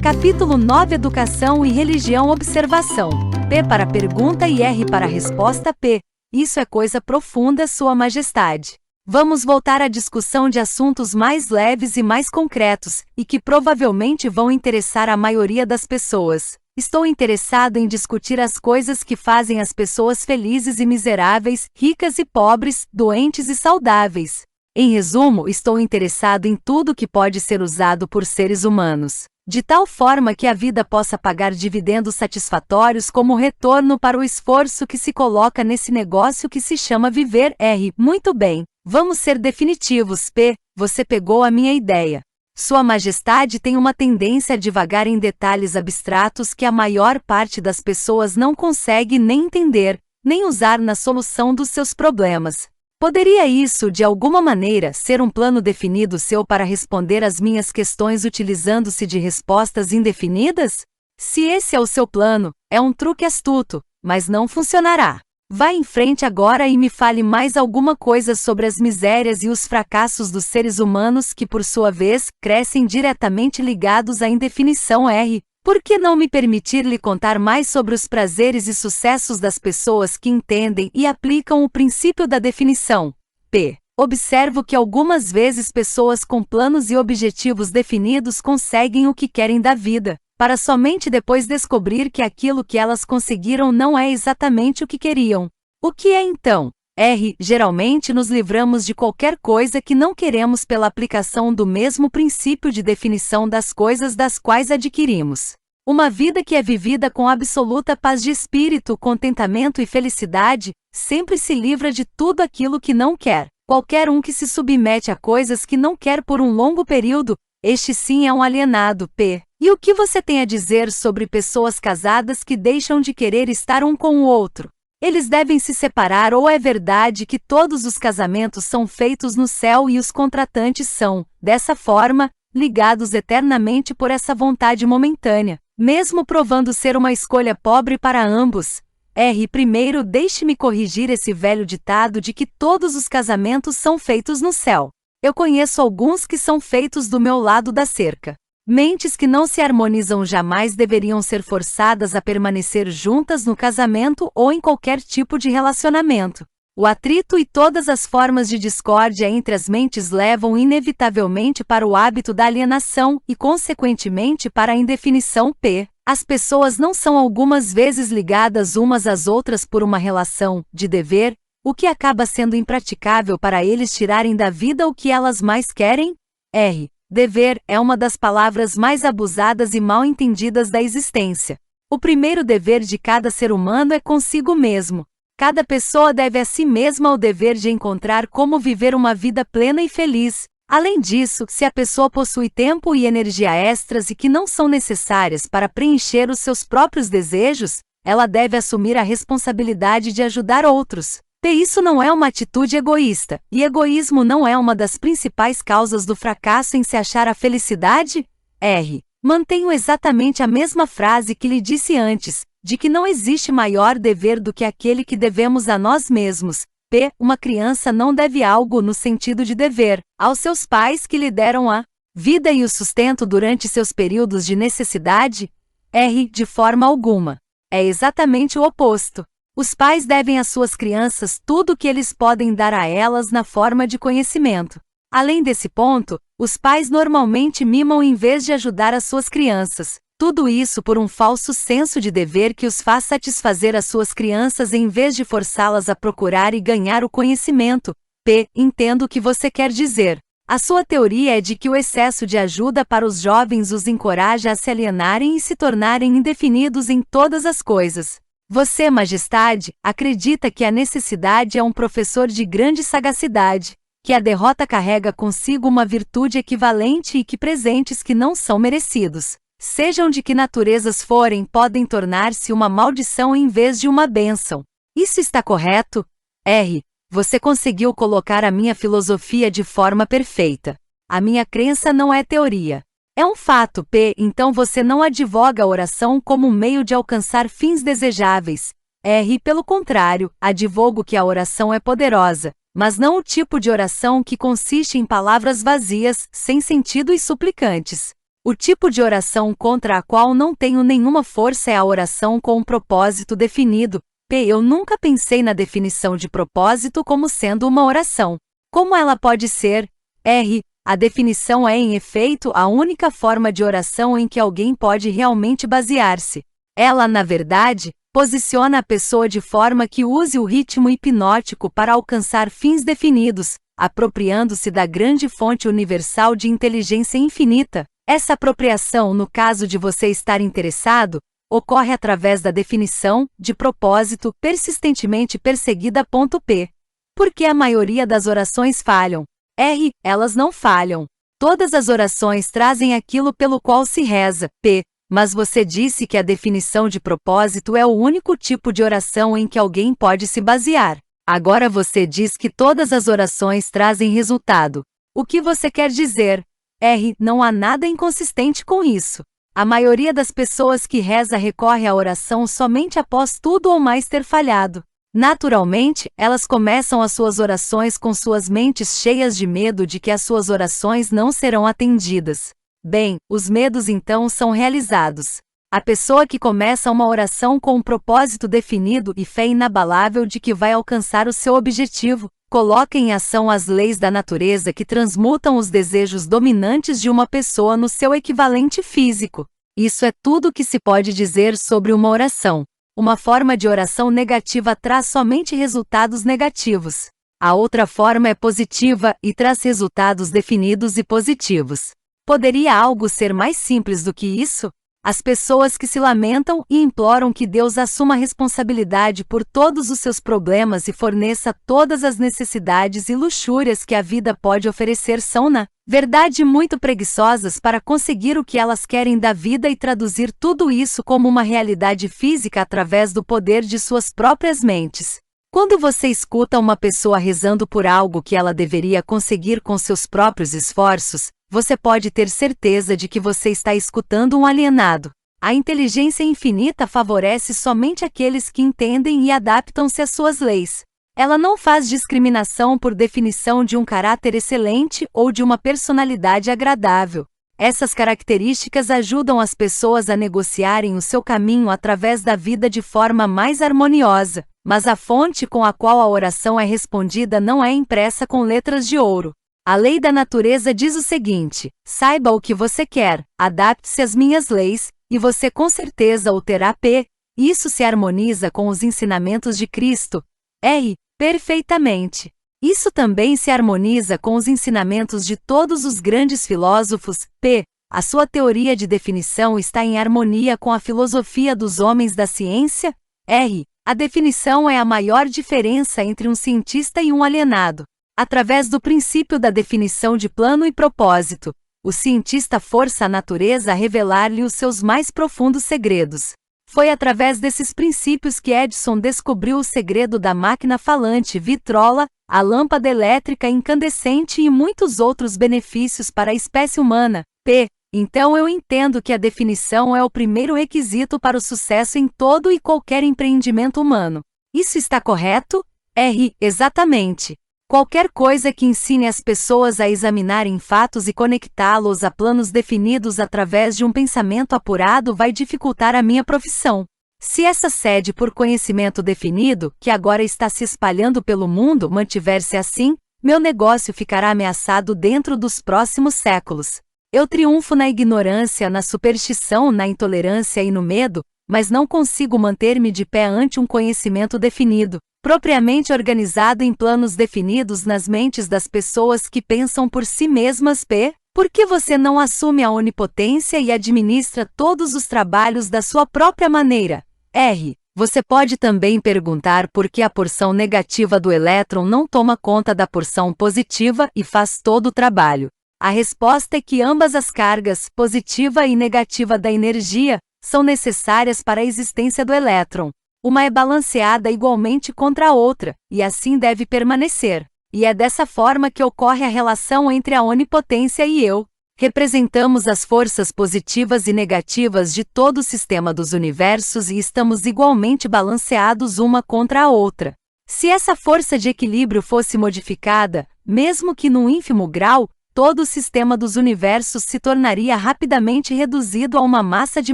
Capítulo 9 Educação e Religião Observação. P para pergunta e R para resposta. P. Isso é coisa profunda, Sua Majestade. Vamos voltar à discussão de assuntos mais leves e mais concretos, e que provavelmente vão interessar a maioria das pessoas. Estou interessado em discutir as coisas que fazem as pessoas felizes e miseráveis, ricas e pobres, doentes e saudáveis. Em resumo, estou interessado em tudo que pode ser usado por seres humanos, de tal forma que a vida possa pagar dividendos satisfatórios como retorno para o esforço que se coloca nesse negócio que se chama viver. R. Muito bem, vamos ser definitivos. P. Você pegou a minha ideia. Sua Majestade tem uma tendência a divagar em detalhes abstratos que a maior parte das pessoas não consegue nem entender, nem usar na solução dos seus problemas. Poderia isso, de alguma maneira, ser um plano definido seu para responder às minhas questões utilizando-se de respostas indefinidas? Se esse é o seu plano, é um truque astuto, mas não funcionará. Vá em frente agora e me fale mais alguma coisa sobre as misérias e os fracassos dos seres humanos que, por sua vez, crescem diretamente ligados à indefinição. R. Por que não me permitir lhe contar mais sobre os prazeres e sucessos das pessoas que entendem e aplicam o princípio da definição? P. Observo que algumas vezes pessoas com planos e objetivos definidos conseguem o que querem da vida, para somente depois descobrir que aquilo que elas conseguiram não é exatamente o que queriam. O que é então? R. Geralmente nos livramos de qualquer coisa que não queremos pela aplicação do mesmo princípio de definição das coisas das quais adquirimos. Uma vida que é vivida com absoluta paz de espírito, contentamento e felicidade, sempre se livra de tudo aquilo que não quer. Qualquer um que se submete a coisas que não quer por um longo período, este sim é um alienado. P. E o que você tem a dizer sobre pessoas casadas que deixam de querer estar um com o outro? Eles devem se separar ou é verdade que todos os casamentos são feitos no céu e os contratantes são, dessa forma, ligados eternamente por essa vontade momentânea, mesmo provando ser uma escolha pobre para ambos? R. Primeiro, deixe-me corrigir esse velho ditado de que todos os casamentos são feitos no céu. Eu conheço alguns que são feitos do meu lado da cerca. Mentes que não se harmonizam jamais deveriam ser forçadas a permanecer juntas no casamento ou em qualquer tipo de relacionamento. O atrito e todas as formas de discórdia entre as mentes levam inevitavelmente para o hábito da alienação e, consequentemente, para a indefinição. P. As pessoas não são algumas vezes ligadas umas às outras por uma relação de dever, o que acaba sendo impraticável para eles tirarem da vida o que elas mais querem? R. Dever é uma das palavras mais abusadas e mal entendidas da existência. O primeiro dever de cada ser humano é consigo mesmo. Cada pessoa deve a si mesma o dever de encontrar como viver uma vida plena e feliz. Além disso, se a pessoa possui tempo e energia extras e que não são necessárias para preencher os seus próprios desejos, ela deve assumir a responsabilidade de ajudar outros. Isso não é uma atitude egoísta, e egoísmo não é uma das principais causas do fracasso em se achar a felicidade? R. Mantenho exatamente a mesma frase que lhe disse antes, de que não existe maior dever do que aquele que devemos a nós mesmos. P. Uma criança não deve algo no sentido de dever aos seus pais que lhe deram a vida e o sustento durante seus períodos de necessidade? R. De forma alguma. É exatamente o oposto. Os pais devem às suas crianças tudo o que eles podem dar a elas na forma de conhecimento. Além desse ponto, os pais normalmente mimam em vez de ajudar as suas crianças. Tudo isso por um falso senso de dever que os faz satisfazer as suas crianças em vez de forçá-las a procurar e ganhar o conhecimento. P. Entendo o que você quer dizer. A sua teoria é de que o excesso de ajuda para os jovens os encoraja a se alienarem e se tornarem indefinidos em todas as coisas. Você, Majestade, acredita que a necessidade é um professor de grande sagacidade, que a derrota carrega consigo uma virtude equivalente e que presentes que não são merecidos, sejam de que naturezas forem, podem tornar-se uma maldição em vez de uma bênção. Isso está correto? R. Você conseguiu colocar a minha filosofia de forma perfeita. A minha crença não é teoria. É um fato. P. Então você não advoga a oração como um meio de alcançar fins desejáveis. R. Pelo contrário, advogo que a oração é poderosa, mas não o tipo de oração que consiste em palavras vazias, sem sentido e suplicantes. O tipo de oração contra a qual não tenho nenhuma força é a oração com um propósito definido. P. Eu nunca pensei na definição de propósito como sendo uma oração. Como ela pode ser? R. A definição é, em efeito, a única forma de oração em que alguém pode realmente basear-se. Ela, na verdade, posiciona a pessoa de forma que use o ritmo hipnótico para alcançar fins definidos, apropriando-se da grande fonte universal de inteligência infinita. Essa apropriação, no caso de você estar interessado, ocorre através da definição de propósito persistentemente perseguida. P. Por que a maioria das orações falham? R. Elas não falham. Todas as orações trazem aquilo pelo qual se reza. P. Mas você disse que a definição de propósito é o único tipo de oração em que alguém pode se basear. Agora você diz que todas as orações trazem resultado. O que você quer dizer? R. Não há nada inconsistente com isso. A maioria das pessoas que reza recorre à oração somente após tudo ou mais ter falhado. Naturalmente, elas começam as suas orações com suas mentes cheias de medo de que as suas orações não serão atendidas. Bem, os medos então são realizados. A pessoa que começa uma oração com um propósito definido e fé inabalável de que vai alcançar o seu objetivo, coloca em ação as leis da natureza que transmutam os desejos dominantes de uma pessoa no seu equivalente físico. Isso é tudo o que se pode dizer sobre uma oração. Uma forma de oração negativa traz somente resultados negativos. A outra forma é positiva e traz resultados definidos e positivos. Poderia algo ser mais simples do que isso? As pessoas que se lamentam e imploram que Deus assuma a responsabilidade por todos os seus problemas e forneça todas as necessidades e luxúrias que a vida pode oferecer são, na verdade, muito preguiçosas para conseguir o que elas querem da vida e traduzir tudo isso como uma realidade física através do poder de suas próprias mentes. Quando você escuta uma pessoa rezando por algo que ela deveria conseguir com seus próprios esforços, você pode ter certeza de que você está escutando um alienado. A inteligência infinita favorece somente aqueles que entendem e adaptam-se às suas leis. Ela não faz discriminação por definição de um caráter excelente ou de uma personalidade agradável. Essas características ajudam as pessoas a negociarem o seu caminho através da vida de forma mais harmoniosa, mas a fonte com a qual a oração é respondida não é impressa com letras de ouro. A lei da natureza diz o seguinte: saiba o que você quer, adapte-se às minhas leis, e você com certeza o terá. P. Isso se harmoniza com os ensinamentos de Cristo. R. Perfeitamente. Isso também se harmoniza com os ensinamentos de todos os grandes filósofos. P. A sua teoria de definição está em harmonia com a filosofia dos homens da ciência. R. A definição é a maior diferença entre um cientista e um alienado. Através do princípio da definição de plano e propósito, o cientista força a natureza a revelar-lhe os seus mais profundos segredos. Foi através desses princípios que Edison descobriu o segredo da máquina falante vitrola, a lâmpada elétrica incandescente e muitos outros benefícios para a espécie humana. P. Então eu entendo que a definição é o primeiro requisito para o sucesso em todo e qualquer empreendimento humano. Isso está correto? R. Exatamente. Qualquer coisa que ensine as pessoas a examinarem fatos e conectá-los a planos definidos através de um pensamento apurado vai dificultar a minha profissão. Se essa sede por conhecimento definido, que agora está se espalhando pelo mundo, mantiver-se assim, meu negócio ficará ameaçado dentro dos próximos séculos. Eu triunfo na ignorância, na superstição, na intolerância e no medo, mas não consigo manter-me de pé ante um conhecimento definido, propriamente organizado em planos definidos nas mentes das pessoas que pensam por si mesmas. P. Por que você não assume a onipotência e administra todos os trabalhos da sua própria maneira? R. Você pode também perguntar por que a porção negativa do elétron não toma conta da porção positiva e faz todo o trabalho. A resposta é que ambas as cargas, positiva e negativa da energia, são necessárias para a existência do elétron. Uma é balanceada igualmente contra a outra, e assim deve permanecer. E é dessa forma que ocorre a relação entre a onipotência e eu. Representamos as forças positivas e negativas de todo o sistema dos universos e estamos igualmente balanceados uma contra a outra. Se essa força de equilíbrio fosse modificada, mesmo que num ínfimo grau, todo o sistema dos universos se tornaria rapidamente reduzido a uma massa de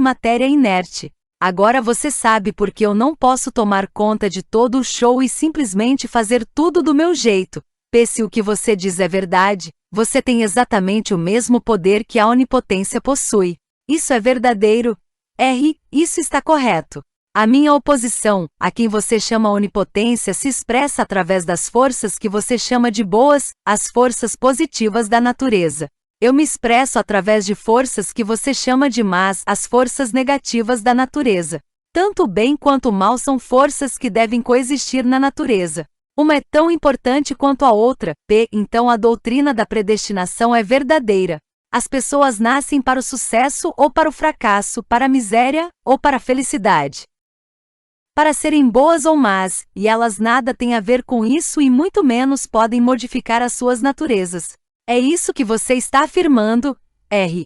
matéria inerte. Agora você sabe por que eu não posso tomar conta de todo o show e simplesmente fazer tudo do meu jeito. Se o que você diz é verdade, você tem exatamente o mesmo poder que a onipotência possui. Isso é verdadeiro? Isso está correto. A minha oposição, a quem você chama onipotência, se expressa através das forças que você chama de boas, as forças positivas da natureza. Eu me expresso através de forças que você chama de más, as forças negativas da natureza. Tanto o bem quanto o mal são forças que devem coexistir na natureza. Uma é tão importante quanto a outra. Então a doutrina da predestinação é verdadeira. As pessoas nascem para o sucesso ou para o fracasso, para a miséria ou para a felicidade. Para serem boas ou más, e elas nada têm a ver com isso e muito menos podem modificar as suas naturezas. É isso que você está afirmando?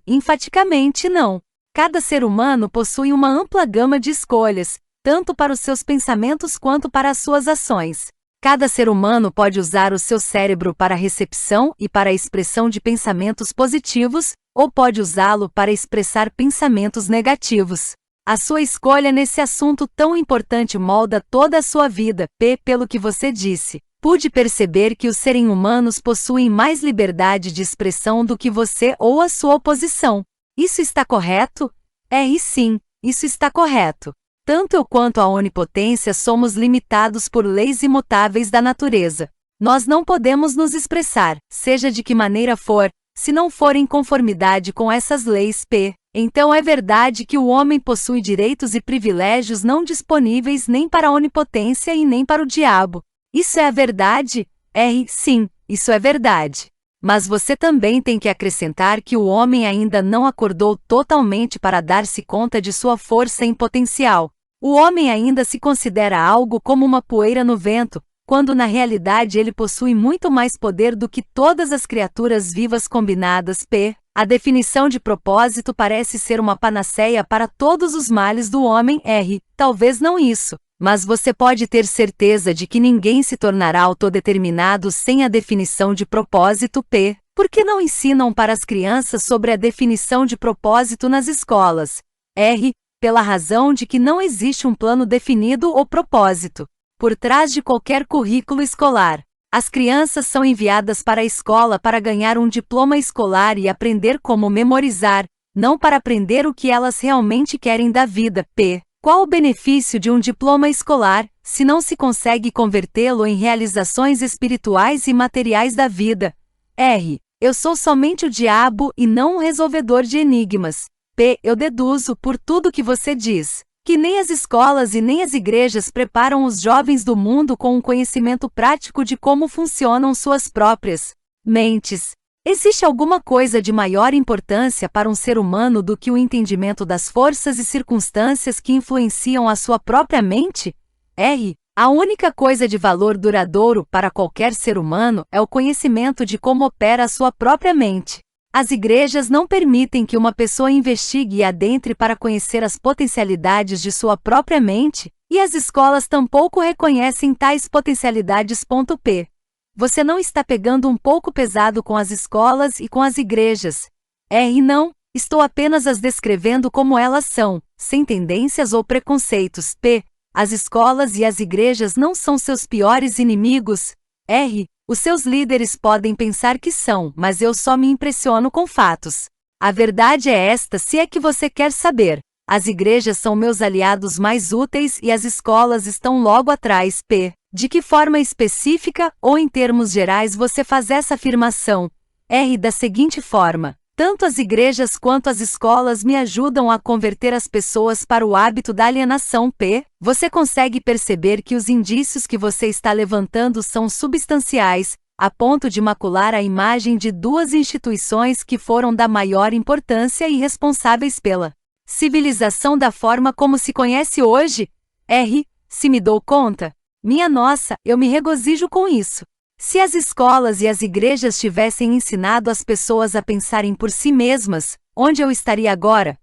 Enfaticamente não. Cada ser humano possui uma ampla gama de escolhas, tanto para os seus pensamentos quanto para as suas ações. Cada ser humano pode usar o seu cérebro para a recepção e para a expressão de pensamentos positivos, ou pode usá-lo para expressar pensamentos negativos. A sua escolha nesse assunto tão importante molda toda a sua vida. Pelo que você disse, pude perceber que os seres humanos possuem mais liberdade de expressão do que você ou a sua oposição. Isso está correto? Sim, isso está correto. Tanto eu quanto a onipotência somos limitados por leis imutáveis da natureza. Nós não podemos nos expressar, seja de que maneira for, se não for em conformidade com essas leis. Então é verdade que o homem possui direitos e privilégios não disponíveis nem para a onipotência e nem para o diabo. Isso é a verdade? Sim, isso é verdade. Mas você também tem que acrescentar que o homem ainda não acordou totalmente para dar-se conta de sua força em potencial. O homem ainda se considera algo como uma poeira no vento, quando na realidade ele possui muito mais poder do que todas as criaturas vivas combinadas. A definição de propósito parece ser uma panaceia para todos os males do homem. Talvez não isso, mas você pode ter certeza de que ninguém se tornará autodeterminado sem a definição de propósito. Por que não ensinam para as crianças sobre a definição de propósito nas escolas? Pela razão de que não existe um plano definido ou propósito por trás de qualquer currículo escolar. As crianças são enviadas para a escola para ganhar um diploma escolar e aprender como memorizar, não para aprender o que elas realmente querem da vida. Qual o benefício de um diploma escolar, se não se consegue convertê-lo em realizações espirituais e materiais da vida? Eu sou somente o diabo e não um resolvedor de enigmas. Eu deduzo, por tudo que você diz, que nem as escolas e nem as igrejas preparam os jovens do mundo com um conhecimento prático de como funcionam suas próprias mentes. Existe alguma coisa de maior importância para um ser humano do que o entendimento das forças e circunstâncias que influenciam a sua própria mente? A única coisa de valor duradouro para qualquer ser humano é o conhecimento de como opera a sua própria mente. As igrejas não permitem que uma pessoa investigue e adentre para conhecer as potencialidades de sua própria mente, e as escolas tampouco reconhecem tais potencialidades. Você não está pegando um pouco pesado com as escolas e com as igrejas? Não, estou apenas as descrevendo como elas são, sem tendências ou preconceitos. As escolas e as igrejas não são seus piores inimigos? Os seus líderes podem pensar que são, mas eu só me impressiono com fatos. A verdade é esta, se é que você quer saber. As igrejas são meus aliados mais úteis e as escolas estão logo atrás. De que forma específica ou em termos gerais você faz essa afirmação? Da seguinte forma: tanto as igrejas quanto as escolas me ajudam a converter as pessoas para o hábito da alienação. Você consegue perceber que os indícios que você está levantando são substanciais, a ponto de macular a imagem de duas instituições que foram da maior importância e responsáveis pela civilização da forma como se conhece hoje? Se me dou conta? Minha nossa, eu me regozijo com isso. Se as escolas e as igrejas tivessem ensinado as pessoas a pensarem por si mesmas, onde eu estaria agora?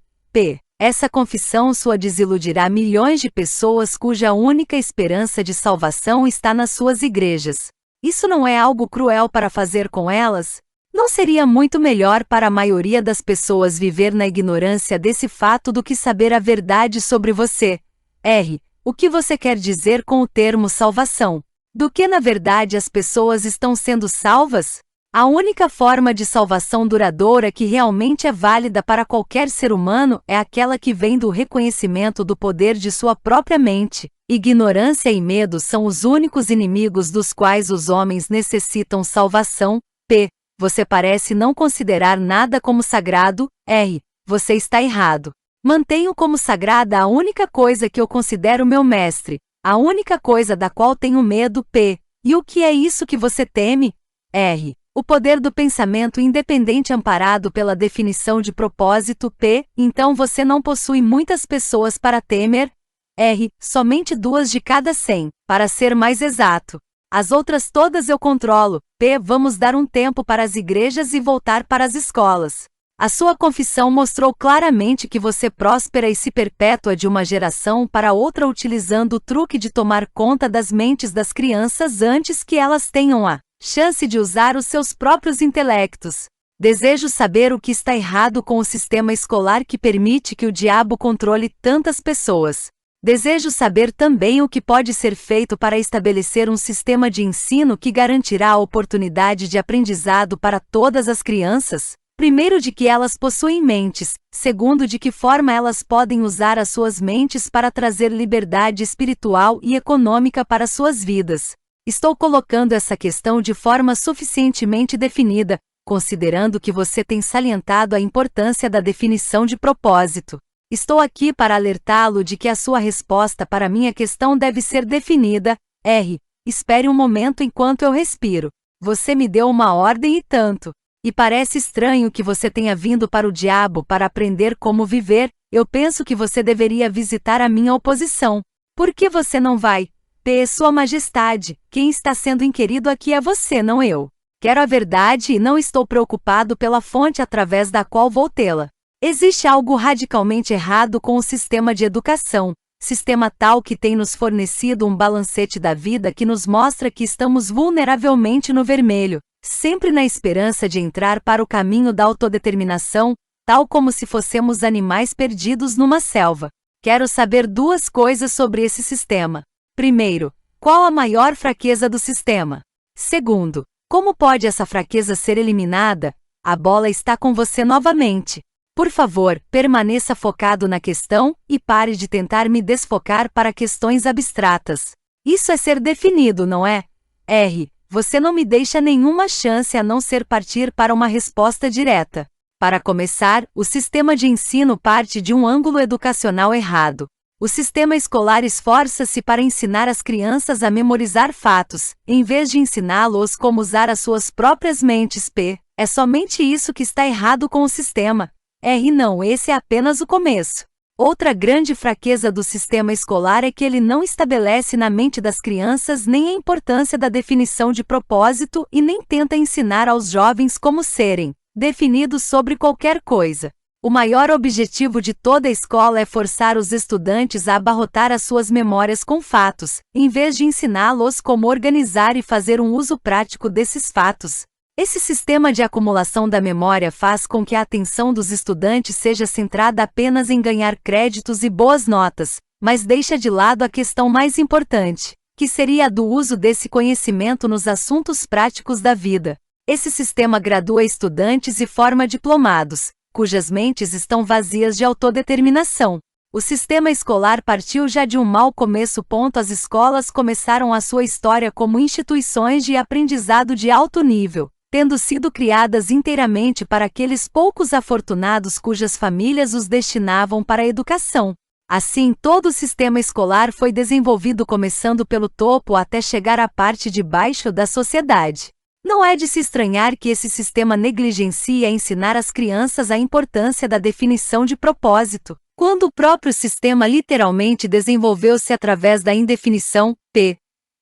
Essa confissão sua desiludirá milhões de pessoas cuja única esperança de salvação está nas suas igrejas. Isso não é algo cruel para fazer com elas? Não seria muito melhor para a maioria das pessoas viver na ignorância desse fato do que saber a verdade sobre você? R. O que você quer dizer com o termo salvação? Do que na verdade as pessoas estão sendo salvas? A única forma de salvação duradoura que realmente é válida para qualquer ser humano é aquela que vem do reconhecimento do poder de sua própria mente. Ignorância e medo são os únicos inimigos dos quais os homens necessitam salvação. P. Você parece não considerar nada como sagrado. R. Você está errado. Mantenho como sagrada a única coisa que eu considero meu mestre, a única coisa da qual tenho medo. P. E o que é isso que você teme? R. O poder do pensamento independente amparado pela definição de propósito. P. Então você não possui muitas pessoas para temer? R. Somente 2 de cada 100, para ser mais exato. As outras todas eu controlo. P. Vamos dar um tempo para as igrejas e voltar para as escolas. A sua confissão mostrou claramente que você próspera e se perpétua de uma geração para outra utilizando o truque de tomar conta das mentes das crianças antes que elas tenham a chance de usar os seus próprios intelectos. Desejo saber o que está errado com o sistema escolar que permite que o diabo controle tantas pessoas. Desejo saber também o que pode ser feito para estabelecer um sistema de ensino que garantirá a oportunidade de aprendizado para todas as crianças. Primeiro, de que elas possuem mentes. Segundo, de que forma elas podem usar as suas mentes para trazer liberdade espiritual e econômica para suas vidas. Estou colocando essa questão de forma suficientemente definida, considerando que você tem salientado a importância da definição de propósito. Estou aqui para alertá-lo de que a sua resposta para minha questão deve ser definida. R. Espere um momento enquanto eu respiro. Você me deu uma ordem e tanto. E parece estranho que você tenha vindo para o diabo para aprender como viver. Eu penso que você deveria visitar a minha oposição. Por que você não vai? P. Sua Majestade, quem está sendo inquirido aqui é você, não eu. Quero a verdade e não estou preocupado pela fonte através da qual vou tê-la. Existe algo radicalmente errado com o sistema de educação, sistema tal que tem nos fornecido um balancete da vida que nos mostra que estamos vulneravelmente no vermelho, sempre na esperança de entrar para o caminho da autodeterminação, tal como se fôssemos animais perdidos numa selva. Quero saber 2 coisas sobre esse sistema. Primeiro, qual a maior fraqueza do sistema? Segundo, como pode essa fraqueza ser eliminada? A bola está com você novamente. Por favor, permaneça focado na questão e pare de tentar me desfocar para questões abstratas. Isso é ser definido, não é? R. Você não me deixa nenhuma chance a não ser partir para uma resposta direta. Para começar, o sistema de ensino parte de um ângulo educacional errado. O sistema escolar esforça-se para ensinar as crianças a memorizar fatos, em vez de ensiná-los como usar as suas próprias mentes. P. É somente isso que está errado com o sistema. R. Não, esse é apenas o começo. Outra grande fraqueza do sistema escolar é que ele não estabelece na mente das crianças nem a importância da definição de propósito e nem tenta ensinar aos jovens como serem definidos sobre qualquer coisa. O maior objetivo de toda a escola é forçar os estudantes a abarrotar as suas memórias com fatos, em vez de ensiná-los como organizar e fazer um uso prático desses fatos. Esse sistema de acumulação da memória faz com que a atenção dos estudantes seja centrada apenas em ganhar créditos e boas notas, mas deixa de lado a questão mais importante, que seria a do uso desse conhecimento nos assuntos práticos da vida. Esse sistema gradua estudantes e forma diplomados, cujas mentes estão vazias de autodeterminação. O sistema escolar partiu já de um mau começo. As escolas começaram a sua história como instituições de aprendizado de alto nível, tendo sido criadas inteiramente para aqueles poucos afortunados cujas famílias os destinavam para a educação. Assim, todo o sistema escolar foi desenvolvido começando pelo topo até chegar à parte de baixo da sociedade. Não é de se estranhar que esse sistema negligencia ensinar às crianças a importância da definição de propósito, quando o próprio sistema literalmente desenvolveu-se através da indefinição. P.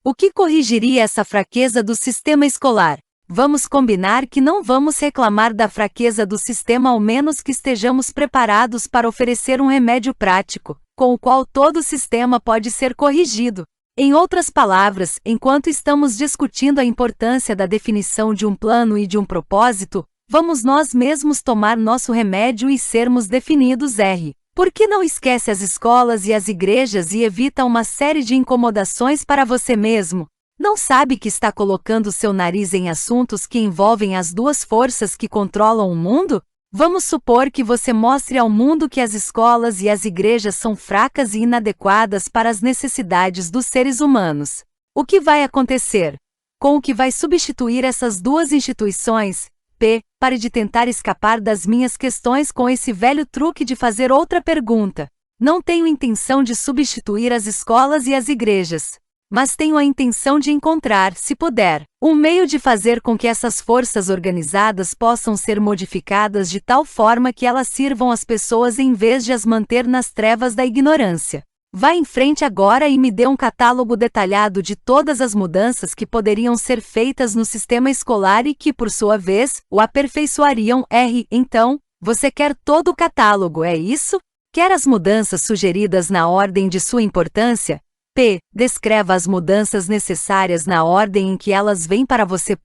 O que corrigiria essa fraqueza do sistema escolar? Vamos combinar que não vamos reclamar da fraqueza do sistema ao menos que estejamos preparados para oferecer um remédio prático, com o qual todo o sistema pode ser corrigido. Em outras palavras, enquanto estamos discutindo a importância da definição de um plano e de um propósito, vamos nós mesmos tomar nosso remédio e sermos definidos. Por que não esquece as escolas e as igrejas e evita uma série de incomodações para você mesmo? Não sabe que está colocando seu nariz em assuntos que envolvem as duas forças que controlam o mundo? Vamos supor que você mostre ao mundo que as escolas e as igrejas são fracas e inadequadas para as necessidades dos seres humanos. O que vai acontecer? Com o que vai substituir essas duas instituições? Pare de tentar escapar das minhas questões com esse velho truque de fazer outra pergunta. Não tenho intenção de substituir as escolas e as igrejas. Mas tenho a intenção de encontrar, se puder, um meio de fazer com que essas forças organizadas possam ser modificadas de tal forma que elas sirvam as pessoas em vez de as manter nas trevas da ignorância. Vá em frente agora e me dê um catálogo detalhado de todas as mudanças que poderiam ser feitas no sistema escolar e que, por sua vez, o aperfeiçoariam. Então, você quer todo o catálogo, é isso? Quer as mudanças sugeridas na ordem de sua importância? Descreva as mudanças necessárias na ordem em que elas vêm para você.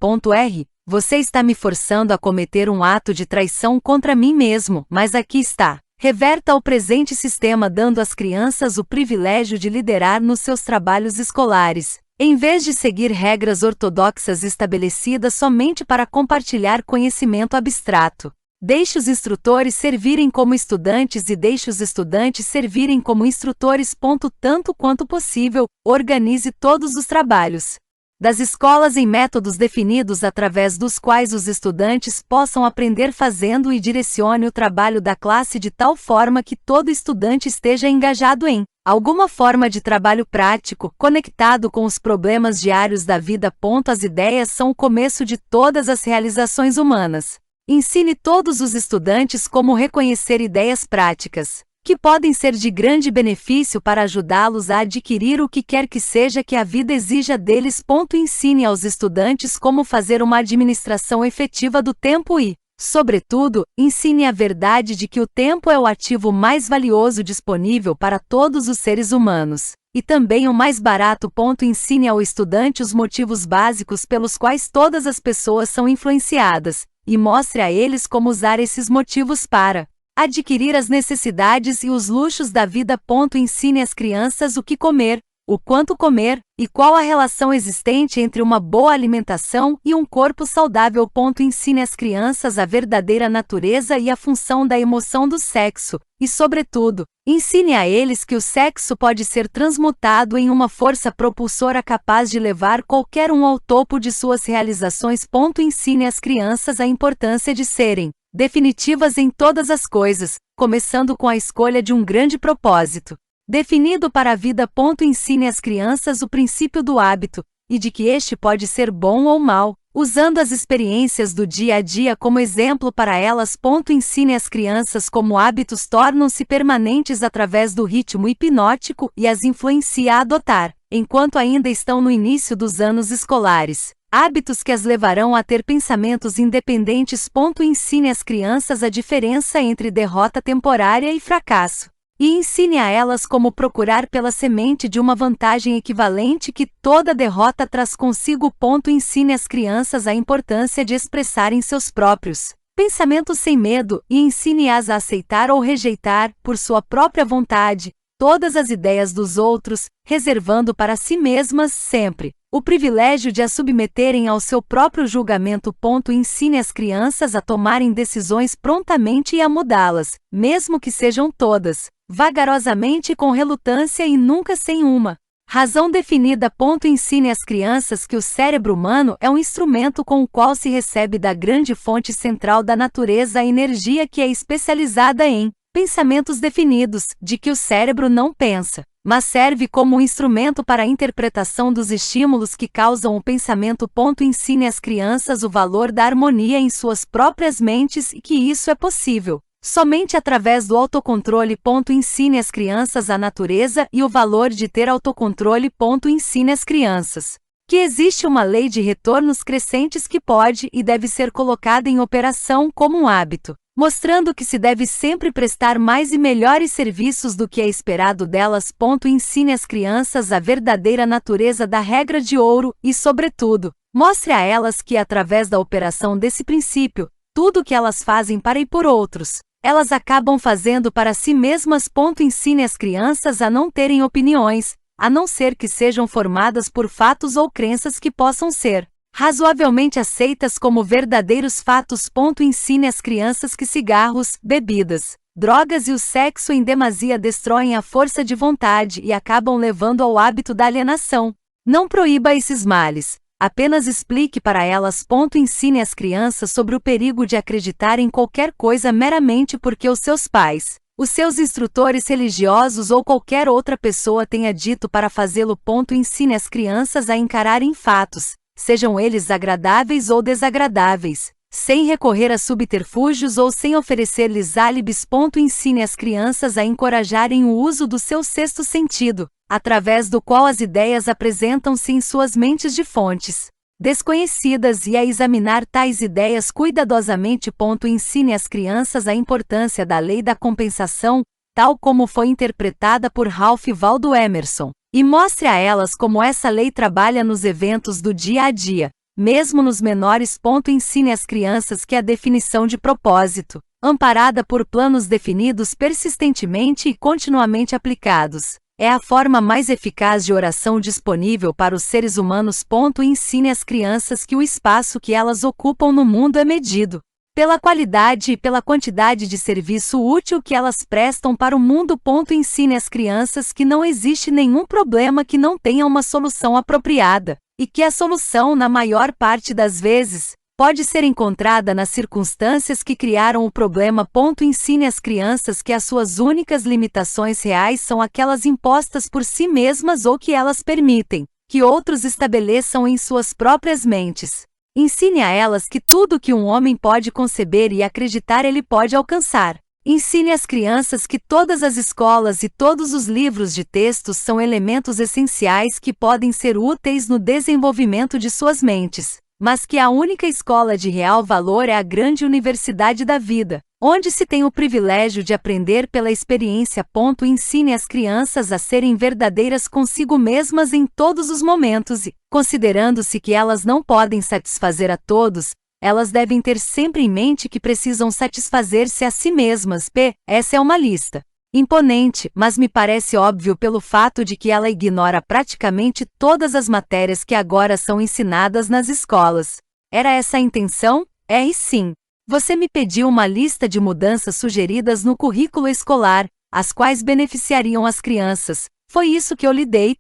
Você está me forçando a cometer um ato de traição contra mim mesmo, mas aqui está. Reverta o presente sistema dando às crianças o privilégio de liderar nos seus trabalhos escolares, em vez de seguir regras ortodoxas estabelecidas somente para compartilhar conhecimento abstrato. Deixe os instrutores servirem como estudantes e deixe os estudantes servirem como instrutores. Tanto quanto possível, organize todos os trabalhos das escolas em métodos definidos através dos quais os estudantes possam aprender fazendo e direcione o trabalho da classe de tal forma que todo estudante esteja engajado em alguma forma de trabalho prático, conectado com os problemas diários da vida. As ideias são o começo de todas as realizações humanas. Ensine todos os estudantes como reconhecer ideias práticas, que podem ser de grande benefício para ajudá-los a adquirir o que quer que seja que a vida exija deles. Ensine aos estudantes como fazer uma administração efetiva do tempo e, sobretudo, ensine a verdade de que o tempo é o ativo mais valioso disponível para todos os seres humanos, e também o mais barato. Ensine ao estudante os motivos básicos pelos quais todas as pessoas são influenciadas, e mostre a eles como usar esses motivos para adquirir as necessidades e os luxos da vida. Ensine às crianças o que comer, o quanto comer, e qual a relação existente entre uma boa alimentação e um corpo saudável. Ensine às crianças a verdadeira natureza e a função da emoção do sexo, e, sobretudo, ensine a eles que o sexo pode ser transmutado em uma força propulsora capaz de levar qualquer um ao topo de suas realizações. Ensine às crianças a importância de serem definitivas em todas as coisas, começando com a escolha de um grande propósito definido para a vida. Ensine às crianças o princípio do hábito, e de que este pode ser bom ou mau, usando as experiências do dia a dia como exemplo para elas. Ensine às crianças como hábitos tornam-se permanentes através do ritmo hipnótico e as influencie a adotar, enquanto ainda estão no início dos anos escolares, hábitos que as levarão a ter pensamentos independentes. Ensine às crianças a diferença entre derrota temporária e fracasso, e ensine a elas como procurar pela semente de uma vantagem equivalente que toda derrota traz consigo. Ensine às crianças a importância de expressarem seus próprios pensamentos sem medo e ensine-as a aceitar ou rejeitar, por sua própria vontade, todas as ideias dos outros, reservando para si mesmas, sempre, o privilégio de as submeterem ao seu próprio julgamento. Ensine as crianças a tomarem decisões prontamente e a mudá-las, mesmo que sejam todas, vagarosamente e com relutância e nunca sem uma razão definida. Ensine às crianças que o cérebro humano é um instrumento com o qual se recebe da grande fonte central da natureza a energia que é especializada em pensamentos definidos, de que o cérebro não pensa, mas serve como um instrumento para a interpretação dos estímulos que causam o pensamento. Ensine às crianças o valor da harmonia em suas próprias mentes e que isso é possível somente através do autocontrole. Ensine às crianças a natureza e o valor de ter autocontrole. Ensine às crianças que existe uma lei de retornos crescentes que pode e deve ser colocada em operação como um hábito, mostrando que se deve sempre prestar mais e melhores serviços do que é esperado delas. Ensine às crianças a verdadeira natureza da regra de ouro e, sobretudo, mostre a elas que, através da operação desse princípio, tudo o que elas fazem para e por outros, elas acabam fazendo para si mesmas. Ensine as crianças a não terem opiniões, a não ser que sejam formadas por fatos ou crenças que possam ser razoavelmente aceitas como verdadeiros fatos. Ensine às crianças que cigarros, bebidas, drogas e o sexo em demasia destroem a força de vontade e acabam levando ao hábito da alienação. Não proíba esses males, apenas explique para elas. Ensine às crianças sobre o perigo de acreditar em qualquer coisa meramente porque os seus pais, os seus instrutores religiosos ou qualquer outra pessoa tenha dito para fazê-lo. Ensine as crianças a encararem fatos, sejam eles agradáveis ou desagradáveis, sem recorrer a subterfúgios ou sem oferecer-lhes álibis. Ensine as crianças a encorajarem o uso do seu sexto sentido, através do qual as ideias apresentam-se em suas mentes de fontes desconhecidas e a examinar tais ideias cuidadosamente. Ensine às crianças a importância da lei da compensação, tal como foi interpretada por Ralph Waldo Emerson, e mostre a elas como essa lei trabalha nos eventos do dia a dia, mesmo nos menores. Ensine às crianças que a definição de propósito, amparada por planos definidos persistentemente e continuamente aplicados, é a forma mais eficaz de oração disponível para os seres humanos. Ensine às crianças que o espaço que elas ocupam no mundo é medido pela qualidade e pela quantidade de serviço útil que elas prestam para o mundo. Ensine às crianças que não existe nenhum problema que não tenha uma solução apropriada, e que a solução, na maior parte das vezes, pode ser encontrada nas circunstâncias que criaram o problema. Ensine às crianças que as suas únicas limitações reais são aquelas impostas por si mesmas ou que elas permitem que outros estabeleçam em suas próprias mentes. Ensine a elas que tudo que um homem pode conceber e acreditar ele pode alcançar. Ensine às crianças que todas as escolas e todos os livros de textos são elementos essenciais que podem ser úteis no desenvolvimento de suas mentes, mas que a única escola de real valor é a grande universidade da vida, onde se tem o privilégio de aprender pela experiência. Ensine as crianças a serem verdadeiras consigo mesmas em todos os momentos e, considerando-se que elas não podem satisfazer a todos, elas devem ter sempre em mente que precisam satisfazer-se a si mesmas. Essa é uma lista imponente, mas me parece óbvio pelo fato de que ela ignora praticamente todas as matérias que agora são ensinadas nas escolas. Era essa a intenção? E sim. Você me pediu uma lista de mudanças sugeridas no currículo escolar, as quais beneficiariam as crianças. Foi isso que eu lhe dei.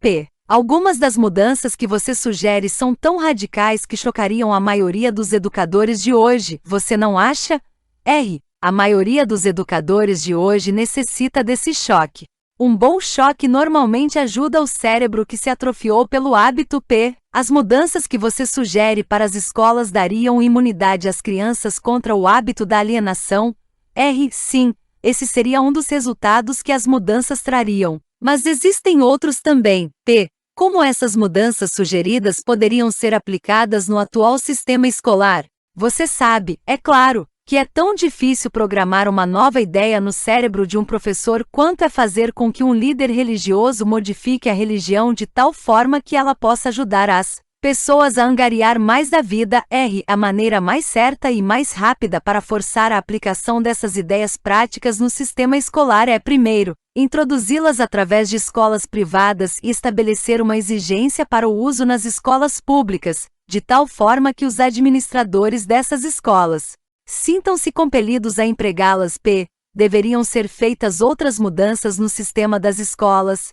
Algumas das mudanças que você sugere são tão radicais que chocariam a maioria dos educadores de hoje, você não acha? A maioria dos educadores de hoje necessita desse choque. Um bom choque normalmente ajuda o cérebro que se atrofiou pelo hábito. As mudanças que você sugere para as escolas dariam imunidade às crianças contra o hábito da alienação? Sim, esse seria um dos resultados que as mudanças trariam. Mas existem outros também. Como essas mudanças sugeridas poderiam ser aplicadas no atual sistema escolar? Você sabe, é claro, que é tão difícil programar uma nova ideia no cérebro de um professor quanto é fazer com que um líder religioso modifique a religião de tal forma que ela possa ajudar as pessoas a angariar mais da vida. A maneira mais certa e mais rápida para forçar a aplicação dessas ideias práticas no sistema escolar é, primeiro, introduzi-las através de escolas privadas e estabelecer uma exigência para o uso nas escolas públicas, de tal forma que os administradores dessas escolas sintam-se compelidos a empregá-las. Deveriam ser feitas outras mudanças no sistema das escolas.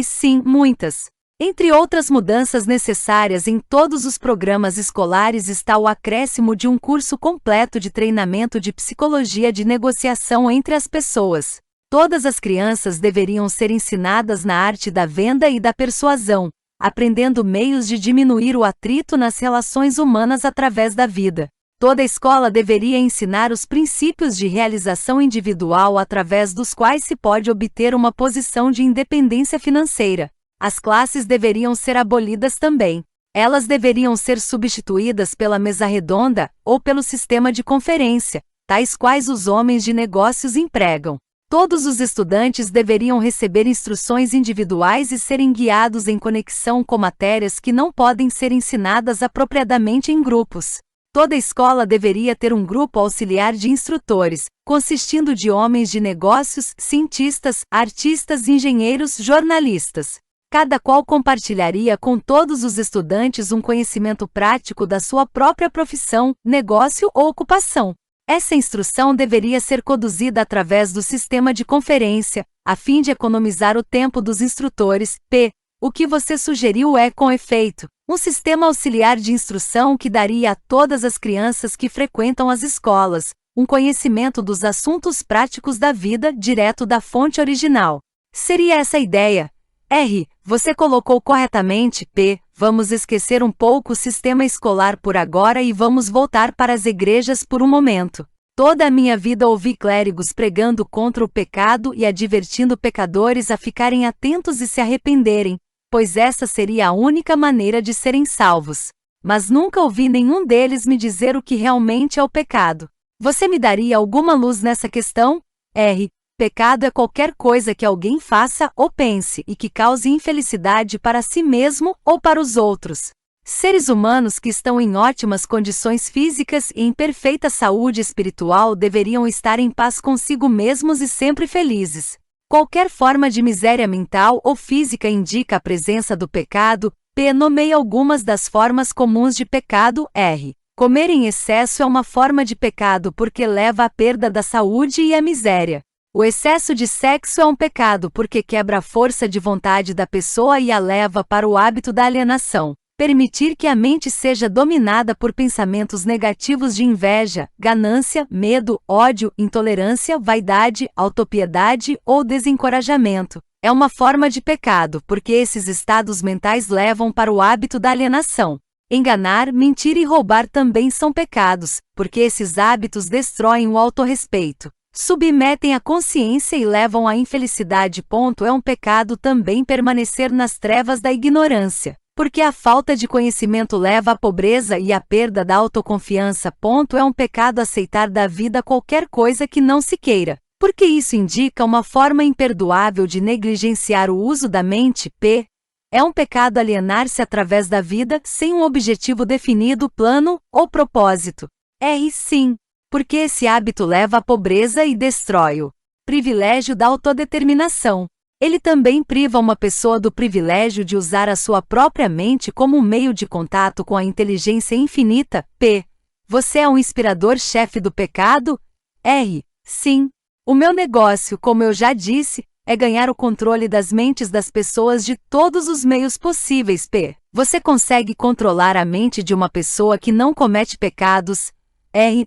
Sim, muitas. Entre outras mudanças necessárias em todos os programas escolares está o acréscimo de um curso completo de treinamento de psicologia de negociação entre as pessoas. Todas as crianças deveriam ser ensinadas na arte da venda e da persuasão, aprendendo meios de diminuir o atrito nas relações humanas através da vida. Toda escola deveria ensinar os princípios de realização individual através dos quais se pode obter uma posição de independência financeira. As classes deveriam ser abolidas também. Elas deveriam ser substituídas pela mesa redonda ou pelo sistema de conferência. tais quais os homens de negócios empregam. Todos os estudantes deveriam receber instruções individuais e serem guiados em conexão com matérias que não podem ser ensinadas apropriadamente em grupos. Toda escola deveria ter um grupo auxiliar de instrutores, consistindo de homens de negócios, cientistas, artistas, engenheiros, jornalistas. Cada qual compartilharia com todos os estudantes um conhecimento prático da sua própria profissão, negócio ou ocupação. Essa instrução deveria ser conduzida através do sistema de conferência, a fim de economizar o tempo dos instrutores. O que você sugeriu é, com efeito, um sistema auxiliar de instrução que daria a todas as crianças que frequentam as escolas um conhecimento dos assuntos práticos da vida direto da fonte original. Seria essa a ideia. Você colocou corretamente. Vamos esquecer um pouco o sistema escolar por agora e vamos voltar para as igrejas por um momento. Toda a minha vida ouvi clérigos pregando contra o pecado e advertindo pecadores a ficarem atentos e se arrependerem, pois essa seria a única maneira de serem salvos. Mas nunca ouvi nenhum deles me dizer o que realmente é o pecado. Você me daria alguma luz nessa questão? Pecado é qualquer coisa que alguém faça ou pense e que cause infelicidade para si mesmo ou para os outros. Seres humanos que estão em ótimas condições físicas e em perfeita saúde espiritual deveriam estar em paz consigo mesmos e sempre felizes. Qualquer forma de miséria mental ou física indica a presença do pecado. Nomeie algumas das formas comuns de pecado. Comer em excesso é uma forma de pecado porque leva à perda da saúde e à miséria. O excesso de sexo é um pecado porque quebra a força de vontade da pessoa e a leva para o hábito da alienação. Permitir que a mente seja dominada por pensamentos negativos de inveja, ganância, medo, ódio, intolerância, vaidade, autopiedade ou desencorajamento é uma forma de pecado porque esses estados mentais levam para o hábito da alienação. Enganar, mentir e roubar também são pecados, porque esses hábitos destroem o autorrespeito, submetem a consciência e levam à infelicidade. É um pecado também permanecer nas trevas da ignorância, porque a falta de conhecimento leva à pobreza e à perda da autoconfiança. É um pecado aceitar da vida qualquer coisa que não se queira, porque isso indica uma forma imperdoável de negligenciar o uso da mente. É um pecado alienar-se através da vida sem um objetivo definido, plano ou propósito. Sim, porque esse hábito leva à pobreza e destrói o privilégio da autodeterminação. Ele também priva uma pessoa do privilégio de usar a sua própria mente como um meio de contato com a inteligência infinita. Você é um inspirador-chefe do pecado? Sim. O meu negócio, como eu já disse, é ganhar o controle das mentes das pessoas de todos os meios possíveis. Você consegue controlar a mente de uma pessoa que não comete pecados?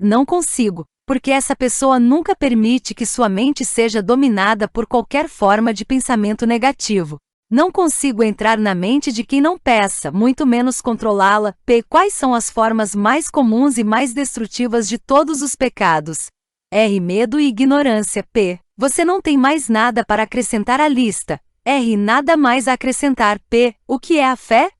Não consigo, porque essa pessoa nunca permite que sua mente seja dominada por qualquer forma de pensamento negativo. Não consigo entrar na mente de quem não peça, muito menos controlá-la. Quais são as formas mais comuns e mais destrutivas de todos os pecados? Medo e ignorância. Você não tem mais nada para acrescentar à lista. Nada mais a acrescentar. O que é a fé?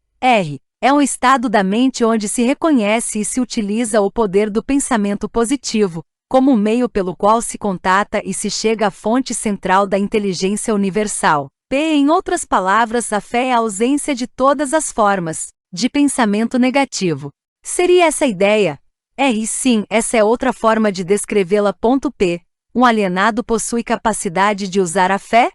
É um estado da mente onde se reconhece e se utiliza o poder do pensamento positivo, como um meio pelo qual se contata e se chega à fonte central da inteligência universal. Em outras palavras, a fé é a ausência de todas as formas de pensamento negativo. Seria essa a ideia? Sim, essa é outra forma de descrevê-la. Um alienado possui capacidade de usar a fé?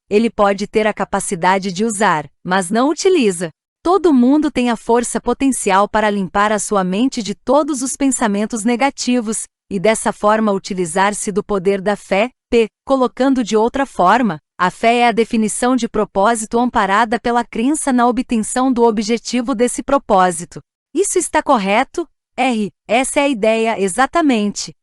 Ele pode ter a capacidade de usar, mas não utiliza. Todo mundo tem a força potencial para limpar a sua mente de todos os pensamentos negativos, e dessa forma utilizar-se do poder da fé. Colocando de outra forma, a fé é a definição de propósito amparada pela crença na obtenção do objetivo desse propósito. Isso está correto? Essa é a ideia exatamente.